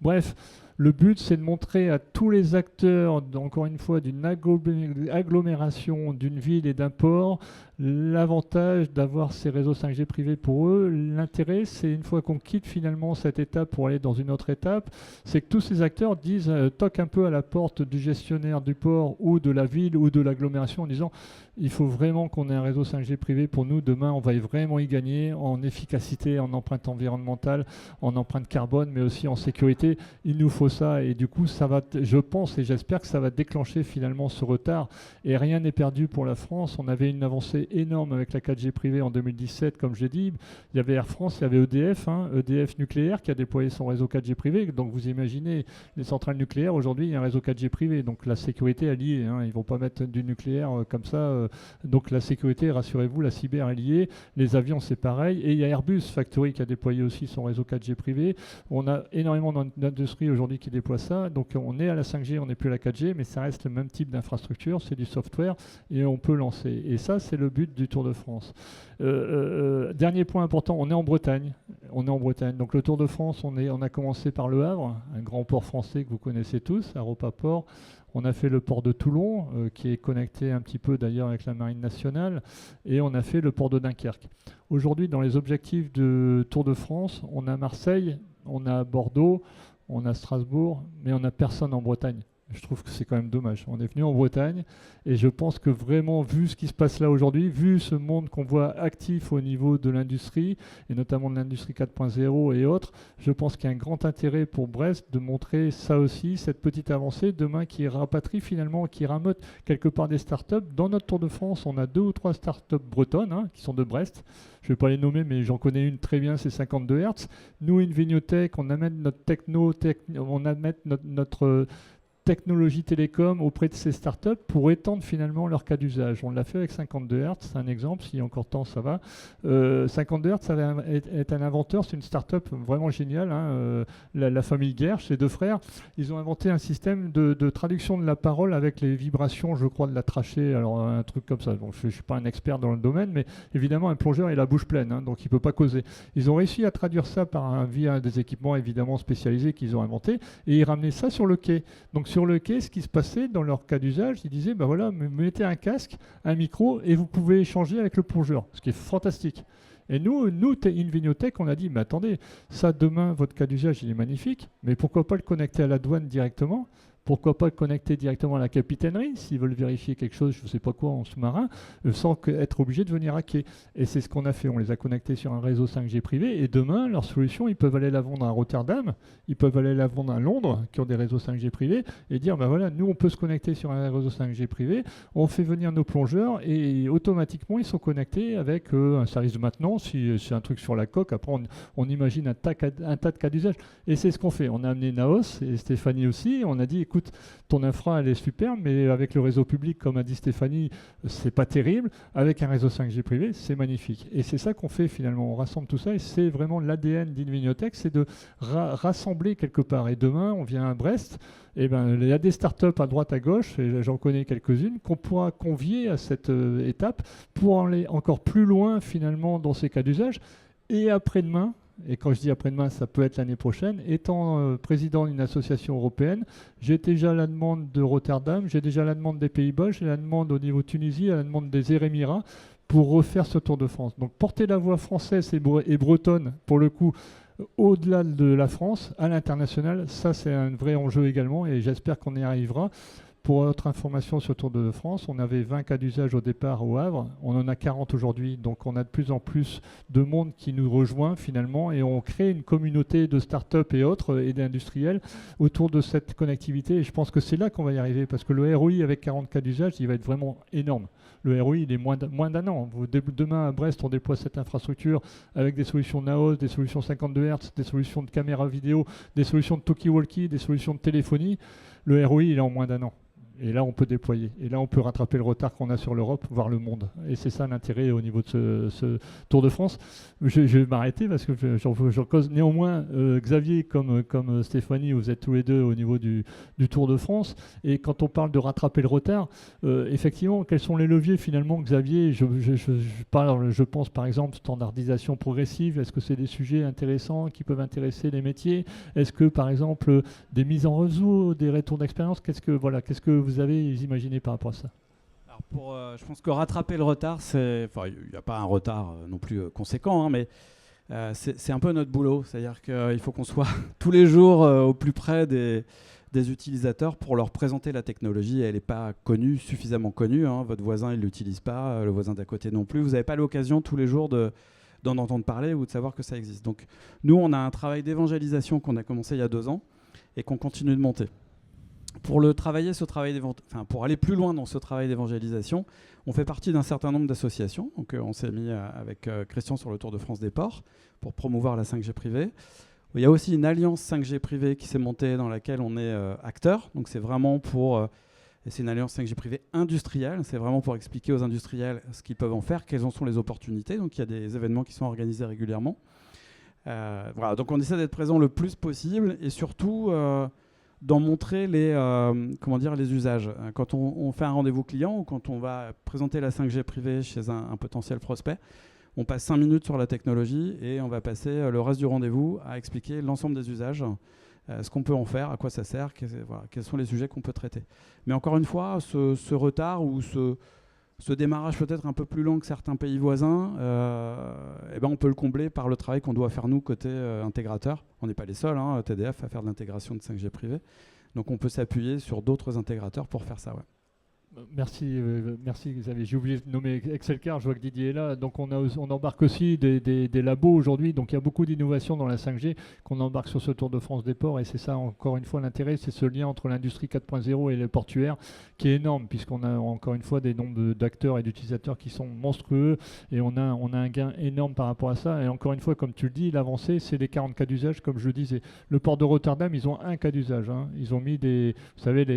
Bref, le but, c'est de montrer à tous les acteurs, encore une fois, d'une agglomération, d'une ville et d'un port, l'avantage d'avoir ces réseaux 5G privés pour eux. L'intérêt, c'est une fois qu'on quitte finalement cette étape pour aller dans une autre étape, c'est que tous ces acteurs disent, toquent un peu à la porte du gestionnaire du port ou de la ville ou de l'agglomération en disant il faut vraiment qu'on ait un réseau 5G privé pour nous. Demain, on va vraiment y gagner en efficacité, en empreinte environnementale, en empreinte carbone, mais aussi en sécurité. Il nous faut ça et du coup, ça va, je pense et j'espère que ça va déclencher finalement ce retard. Et rien n'est perdu pour la France. On avait une avancée énorme avec la 4G privée en 2017, comme je l'ai dit. Il y avait Air France, il y avait EDF, hein, EDF nucléaire qui a déployé son réseau 4G privé. Donc vous imaginez, les centrales nucléaires, aujourd'hui, il y a un réseau 4G privé. Donc la sécurité est liée, hein. Ils ne vont pas mettre du nucléaire comme ça. Donc la sécurité, rassurez-vous, la cyber est liée. Les avions, c'est pareil. Et il y a Airbus Factory qui a déployé aussi son réseau 4G privé. On a énormément d'industries aujourd'hui qui déploient ça. Donc on est à la 5G, on n'est plus à la 4G, mais ça reste le même type d'infrastructure, c'est du software et on peut lancer. Et ça, c'est le but du Tour de France. Dernier point important, on est en Bretagne. On est en Bretagne. Donc le Tour de France, on a commencé par Le Havre, un grand port français que vous connaissez tous, Aropa Port. On a fait le port de Toulon, qui est connecté un petit peu d'ailleurs avec la Marine nationale, et on a fait le port de Dunkerque. Aujourd'hui, dans les objectifs de Tour de France, on a Marseille, on a Bordeaux, on a Strasbourg, mais on n'a personne en Bretagne. Je trouve que c'est quand même dommage. On est venu en Bretagne et je pense que vraiment, vu ce qui se passe là aujourd'hui, vu ce monde qu'on voit actif au niveau de l'industrie, et notamment de l'industrie 4.0 et autres, je pense qu'il y a un grand intérêt pour Brest de montrer ça aussi, cette petite avancée, demain qui rapatrie finalement, qui rameute quelque part des startups. Dans notre Tour de France, on a 2 ou 3 startups bretonnes, hein, qui sont de Brest. Je ne vais pas les nommer, mais j'en connais une très bien, c'est 52 Hz. Nous, Inviniotech, on amène notre technologie télécom auprès de ces startups pour étendre finalement leur cas d'usage. On l'a fait avec 52 Hz, c'est un exemple, s'il y a encore temps, ça va. 52 Hz est un inventeur, c'est une startup vraiment géniale, hein, la famille Gersh, les 2 frères, ils ont inventé un système de traduction de la parole avec les vibrations, je crois, de la trachée, alors un truc comme ça. Bon, je ne suis pas un expert dans le domaine, mais évidemment, un plongeur, il a la bouche pleine, hein, donc il ne peut pas causer. Ils ont réussi à traduire ça via des équipements évidemment spécialisés qu'ils ont inventés, et ils ramenaient ça sur le quai. Donc sur le quai, ce qui se passait dans leur cas d'usage, ils disaient, ben voilà, mettez un casque, un micro, et vous pouvez échanger avec le plongeur, ce qui est fantastique. Et nous Inviniotech, on a dit, mais attendez, ça demain, votre cas d'usage, il est magnifique, mais pourquoi pas le connecter à la douane directement ? Pourquoi pas le connecter directement à la capitainerie s'ils veulent vérifier quelque chose, je ne sais pas quoi, en sous-marin, sans être obligés de venir hacker. Et c'est ce qu'on a fait. On les a connectés sur un réseau 5G privé. Et demain, leur solution, ils peuvent aller la vendre à Rotterdam, ils peuvent aller la vendre à Londres, qui ont des réseaux 5G privés, et dire, ben voilà, nous, on peut se connecter sur un réseau 5G privé, on fait venir nos plongeurs, et automatiquement, ils sont connectés avec un service de maintenance, si c'est un truc sur la coque. Après, on imagine un tas de cas d'usage. Et c'est ce qu'on fait. On a amené Naos, et Stéphanie aussi, on a dit, écoute, ton infra, elle est super, mais avec le réseau public, comme a dit Stéphanie, c'est pas terrible. Avec un réseau 5G privé, c'est magnifique. Et c'est ça qu'on fait finalement. On rassemble tout ça et c'est vraiment l'ADN d'Inviniotech, c'est de rassembler quelque part. Et demain, on vient à Brest, et ben, il y a des startups à droite, à gauche, et j'en connais quelques-unes, qu'on pourra convier à cette étape pour aller encore plus loin finalement dans ces cas d'usage. Et après-demain, et quand je dis après-demain, ça peut être l'année prochaine. Étant président d'une association européenne, j'ai déjà la demande de Rotterdam, j'ai déjà la demande des Pays-Bas, j'ai la demande au niveau Tunisie, la demande des Émirats pour refaire ce Tour de France. Donc porter la voix française et bretonne, pour le coup, au-delà de la France, à l'international, ça c'est un vrai enjeu également et j'espère qu'on y arrivera. Pour votre information sur Tour de France, on avait 20 cas d'usage au départ au Havre, on en a 40 aujourd'hui, donc on a de plus en plus de monde qui nous rejoint finalement et on crée une communauté de start-up et autres et d'industriels autour de cette connectivité et je pense que c'est là qu'on va y arriver parce que le ROI avec 40 cas d'usage, il va être vraiment énorme. Le ROI, il est moins d'un an. Demain à Brest, on déploie cette infrastructure avec des solutions Naos, des solutions 52 Hz, des solutions de caméra vidéo, des solutions de talkie-walkie, des solutions de téléphonie. Le ROI, il est en moins d'un an. Et là, on peut déployer. Et là, on peut rattraper le retard qu'on a sur l'Europe, voire le monde. Et c'est ça l'intérêt au niveau de ce Tour de France. Je vais m'arrêter parce que j'en cause. Néanmoins, Xavier, comme Stéphanie, vous êtes tous les deux au niveau du Tour de France. Et quand on parle de rattraper le retard, effectivement, quels sont les leviers finalement, Xavier? Je pense par exemple standardisation progressive. Est-ce que c'est des sujets intéressants qui peuvent intéresser les métiers? Est-ce que par exemple des mises en réseau, des retours d'expérience? Qu'est-ce que vous avez imaginé par rapport à ça? Alors je pense que rattraper le retard, il n'y a pas un retard non plus conséquent, hein, mais c'est un peu notre boulot. C'est-à-dire qu'il faut qu'on soit tous les jours au plus près des utilisateurs pour leur présenter la technologie. Elle n'est pas suffisamment connue. Hein. Votre voisin, il ne l'utilise pas, le voisin d'à côté non plus. Vous n'avez pas l'occasion tous les jours d'en entendre parler ou de savoir que ça existe. Donc nous, on a un travail d'évangélisation qu'on a commencé il y a 2 ans et qu'on continue de monter. Pour pour aller plus loin dans ce travail d'évangélisation, on fait partie d'un certain nombre d'associations. Donc, on s'est mis avec Christian sur le Tour de France des ports pour promouvoir la 5G privée. Il y a aussi une alliance 5G privée qui s'est montée dans laquelle on est acteur. Donc c'est vraiment c'est une alliance 5G privée industrielle. C'est vraiment pour expliquer aux industriels ce qu'ils peuvent en faire, quelles en sont les opportunités. Donc il y a des événements qui sont organisés régulièrement. Voilà. Donc on essaie d'être présent le plus possible et surtout d'en montrer les usages. Quand on fait un rendez-vous client ou quand on va présenter la 5G privée chez un potentiel prospect, on passe 5 minutes sur la technologie et on va passer le reste du rendez-vous à expliquer l'ensemble des usages, ce qu'on peut en faire, à quoi ça sert, quels sont les sujets qu'on peut traiter. Mais encore une fois, ce retard ou ce démarrage peut-être un peu plus lent que certains pays voisins, on peut le combler par le travail qu'on doit faire nous côté intégrateur. On n'est pas les seuls, hein, TDF, à faire de l'intégration de 5G privé. Donc on peut s'appuyer sur d'autres intégrateurs pour faire ça. Ouais. Merci Xavier. J'ai oublié de nommer Excelcar, je vois que Didier est là. Donc on embarque aussi des labos aujourd'hui. Donc il y a beaucoup d'innovations dans la 5G qu'on embarque sur ce Tour de France des ports. Et c'est ça encore une fois l'intérêt, c'est ce lien entre l'industrie 4.0 et le portuaire qui est énorme puisqu'on a encore une fois des nombres d'acteurs et d'utilisateurs qui sont monstrueux et on a un gain énorme par rapport à ça. Et encore une fois, comme tu le dis, l'avancée, c'est les 40 cas d'usage, comme je le disais. Le port de Rotterdam, ils ont un cas d'usage. Hein. Ils ont mis les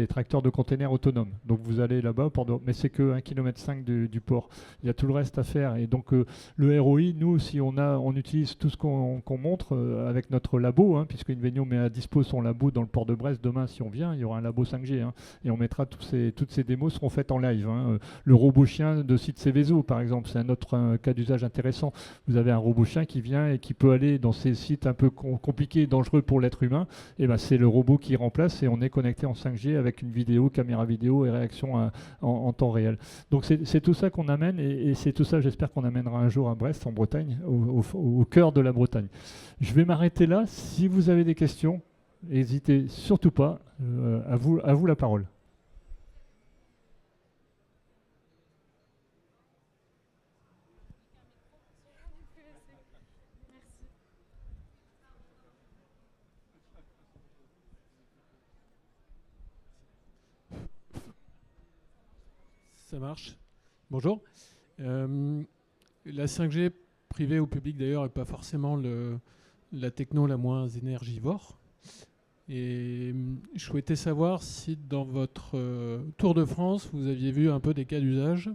tracteurs de containers autonomes. Donc vous allez là-bas, mais c'est que 1,5 km du port. Il y a tout le reste à faire. Et donc le ROI, nous, si on utilise tout ce qu'on montre avec notre labo, hein, puisque Invenio met à dispo son labo dans le port de Brest, demain, si on vient, il y aura un labo 5G. Hein, et on mettra toutes ces démos seront faites en live. Hein. Le robot chien de site Céveso, par exemple, c'est un autre cas d'usage intéressant. Vous avez un robot chien qui vient et qui peut aller dans ces sites un peu compliqués et dangereux pour l'être humain. Et c'est le robot qui remplace et on est connecté en 5G avec une vidéo, caméra vidéo et réaction en temps réel. Donc c'est tout ça qu'on amène et c'est tout ça, j'espère qu'on amènera un jour à Brest, en Bretagne, au cœur de la Bretagne. Je vais m'arrêter là. Si vous avez des questions, n'hésitez surtout pas. À vous la parole. Ça marche. Bonjour. La 5G privée ou publique d'ailleurs n'est pas forcément la techno la moins énergivore. Et je souhaitais savoir si dans votre Tour de France, vous aviez vu un peu des cas d'usage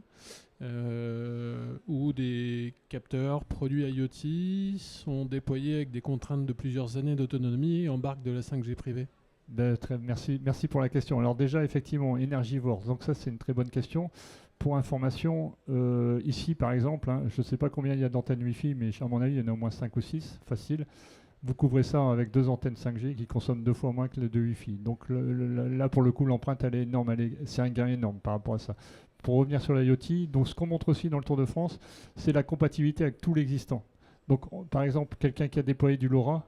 où des capteurs produits IoT sont déployés avec des contraintes de plusieurs années d'autonomie et embarquent de la 5G privée. Merci pour la question. Alors déjà, effectivement, énergivore. Donc ça, c'est une très bonne question pour information, ici par exemple, hein, je ne sais pas combien il y a d'antennes Wi-Fi, mais à mon avis, il y en a au moins 5 ou 6, facile. Vous couvrez ça avec 2 antennes 5G qui consomment 2 fois moins que les 2 Wi-Fi. Donc là, pour le coup, l'empreinte, elle est énorme. C'est un gain énorme par rapport à ça. Pour revenir sur l'IoT, donc ce qu'on montre aussi dans le Tour de France, c'est la compatibilité avec tout l'existant. Donc, par exemple, quelqu'un qui a déployé du LoRa,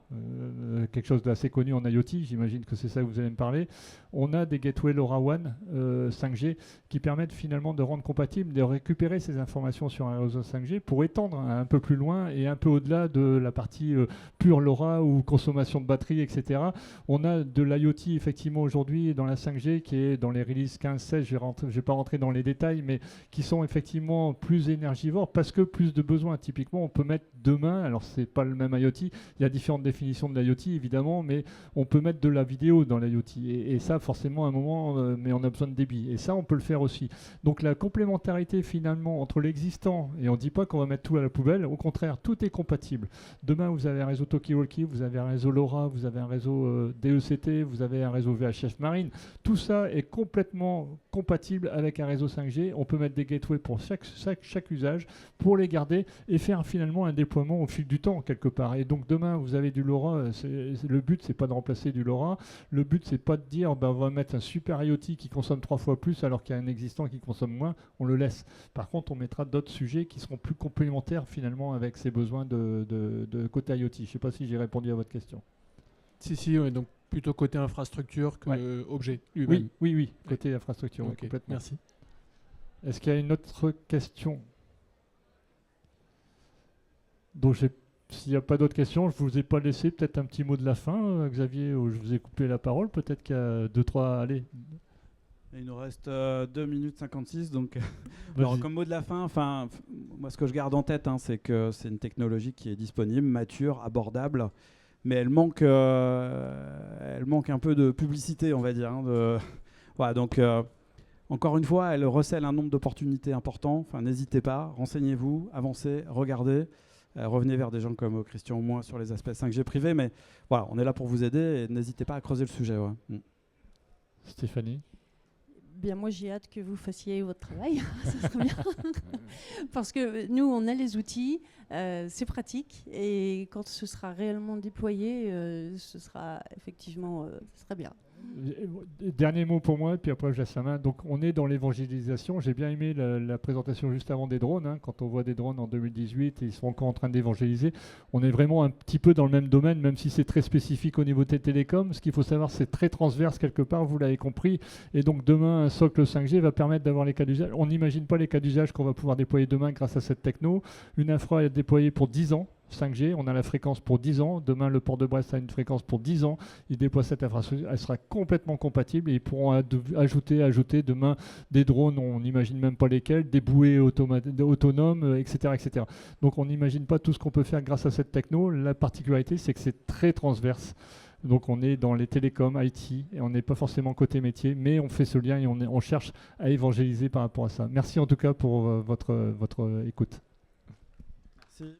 quelque chose d'assez connu en IoT, j'imagine que c'est ça que vous allez me parler, on a des gateways LoRaWAN 5G qui permettent finalement de rendre compatible, de récupérer ces informations sur un réseau 5G pour étendre un peu plus loin et un peu au-delà de la partie pure LoRa ou consommation de batterie, etc. On a de l'IoT effectivement aujourd'hui dans la 5G qui est dans les releases 15-16, je ne vais pas rentrer dans les détails, mais qui sont effectivement plus énergivores parce que plus de besoins. Typiquement, on peut mettre demain, alors c'est pas le même IoT, il y a différentes définitions de l'IoT évidemment, mais on peut mettre de la vidéo dans l'IoT et ça forcément à un moment, mais on a besoin de débit et ça on peut le faire aussi. Donc la complémentarité finalement entre l'existant, et on ne dit pas qu'on va mettre tout à la poubelle, au contraire tout est compatible. Demain vous avez un réseau Talkie-Walkie, vous avez un réseau LoRa, vous avez un réseau DECT, vous avez un réseau VHF Marine, tout ça est complètement compatible avec un réseau 5G. On peut mettre des gateways pour chaque usage pour les garder et faire finalement un déploiement au fil du temps quelque part. Et donc demain vous avez du LoRa, le but c'est pas de remplacer du LoRa, le but c'est pas de dire on va mettre un super IoT qui consomme 3 fois plus alors qu'il y a un existant qui consomme moins, on le laisse. Par contre on mettra d'autres sujets qui seront plus complémentaires finalement avec ses besoins de côté IoT. Je sais pas si j'ai répondu à votre question. Si, ouais, donc plutôt côté infrastructure que objet lui-même. Oui, côté infrastructure, Okay, complètement. Merci. Est-ce qu'il y a une autre question? Donc s'il n'y a pas d'autres questions, je ne vous ai pas laissé peut-être un petit mot de la fin, Xavier, où je vous ai coupé la parole. Peut-être qu'il y a 2-3... Allez. Il nous reste 2 minutes 56, donc alors, comme mot de la fin, moi ce que je garde en tête, c'est que c'est une technologie qui est disponible, mature, abordable, mais elle manque un peu de publicité, on va dire. Voilà, donc encore une fois, elle recèle un nombre d'opportunités importants. N'hésitez pas, renseignez-vous, avancez, regardez. Revenez vers des gens comme Christian ou moi sur les aspects 5G privés, mais voilà, on est là pour vous aider et n'hésitez pas à creuser le sujet. Ouais. Stéphanie? Bien, moi j'ai hâte que vous fassiez votre travail, ça serait bien. Parce que nous on a les outils, c'est pratique et quand ce sera réellement déployé, ce sera effectivement, ce sera bien. Dernier mot pour moi, puis après je laisse la main. Donc on est dans l'évangélisation. J'ai bien aimé la présentation juste avant des drones. Quand on voit des drones en 2018 et ils sont encore en train d'évangéliser, on est vraiment un petit peu dans le même domaine, même si c'est très spécifique au niveau des télécoms. Ce qu'il faut savoir, c'est très transverse quelque part, vous l'avez compris. Et donc demain, un socle 5G va permettre d'avoir les cas d'usage. On n'imagine pas les cas d'usage qu'on va pouvoir déployer demain grâce à cette techno. Une infra est déployée pour 10 ans. 5G, on a la fréquence pour 10 ans. Demain, le port de Brest a une fréquence pour 10 ans. Ils déploient cette infrastructure, elle sera complètement compatible et ils pourront ajouter demain des drones, on n'imagine même pas lesquels, des bouées autonomes, etc., etc. Donc on n'imagine pas tout ce qu'on peut faire grâce à cette techno. La particularité, c'est que c'est très transverse. Donc on est dans les télécoms, IT, et on n'est pas forcément côté métier, mais on fait ce lien et on cherche à évangéliser par rapport à ça. Merci en tout cas pour votre écoute. Merci.